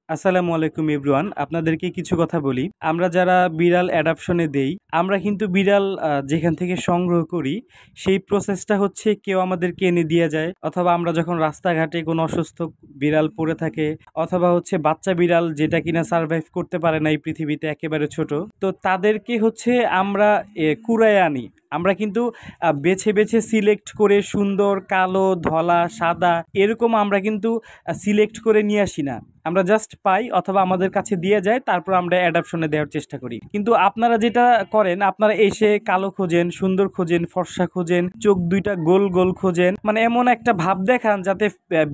আসসালামু আলাইকুম এভরিওয়ান। আপনাদেরকে কিছু কথা বলি। আমরা যারা বিড়াল অ্যাডপশনে দেই, আমরা কিন্তু বিড়াল যেখান থেকে সংগ্রহ করি, সেই প্রসেসটা হচ্ছে কেউ আমাদেরকে এনে দিয়ে যায়, অথবা আমরা যখন রাস্তাঘাটে কোনো অসুস্থ বিড়াল পড়ে থাকে, অথবা হচ্ছে বাচ্চা বিড়াল যেটা কিনা সারভাইভ করতে পারে না এই পৃথিবীতে, একেবারে ছোট, তো তাদেরকে হচ্ছে আমরা কুড়ায় আনি। আমরা কিন্তু বেছে বেছে সিলেক্ট করে সুন্দর কালো, ধলা, সাদা এরকম আমরা কিন্তু সিলেক্ট করে নিয়ে আসি না। আমরা জাস্ট পাই অথবা আমাদের কাছে দিয়ে যায়, তারপর আমরা অ্যাডাপশনে দেওয়ার চেষ্টা করি। কিন্তু আপনারা যেটা করেন, আপনারা এসে কালো খোঁজেন, সুন্দর খোঁজেন, ফর্সা খোঁজেন, চোখ দুইটা গোল গোল খোঁজেন, মানে এমন একটা ভাব দেখান যাতে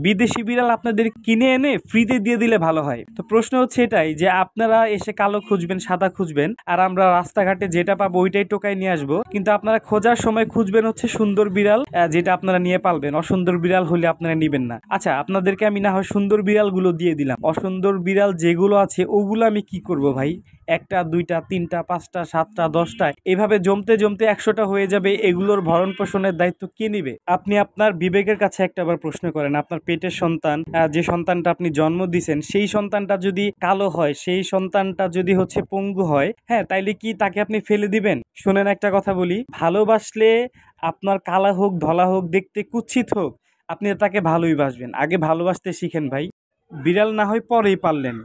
বিদেশি বিড়াল আপনাদের কিনে এনে ফ্রিতে দিয়ে দিলে ভালো হয়। তো প্রশ্ন হচ্ছে এটাই যে আপনারা এসে কালো খুঁজবেন, সাদা খুঁজবেন, আর আমরা রাস্তাঘাটে যেটা পাবো ওইটাই টোকাই নিয়ে আসবো। কিন্তু আপনারা খোঁজার সময় খুঁজবেন হচ্ছে সুন্দর বিড়াল, যেটা আপনারা নিয়ে পালবেন। অসুন্দর বিড়াল হলে আপনারা নিবেন না। আচ্ছা, আপনাদেরকে আমি না হয় সুন্দর বিড়ালগুলো দিয়ে দিলাম, অসুন্দর বিড়াল যেগুলো আছে ওগুলো আমি কি করব ভাই? একটা, দুইটা, তিনটা, পাঁচটা, সাতটা, 10টা, এভাবে জমতে জমতে 100টা হয়ে যাবে। এগুলোর ভরণ পোষণের দায়িত্ব কে নিবে? আপনি আপনার বিবেকের কাছে একটা বার প্রশ্ন করেন। আপনার পেটের সন্তান, যে সন্তানটা আপনি জন্ম দিছেন, সেই সন্তানটা যদি কালো হয়, সেই সন্তানটা যদি হচ্ছে পঙ্গু হয়, হ্যাঁ, তাইলে কি তাকে আপনি ফেলে দিবেন? শোনেন, একটা কথা বলি, ভালোবাসলে আপনার কালা হোক, ধলা হোক, দেখতে কুৎসিত হোক, আপনি তাকে ভালোই বাসবেন। আগে ভালোবাসতে শিখেন ভাই। বিড়াল না হয় পরেই পারলেন।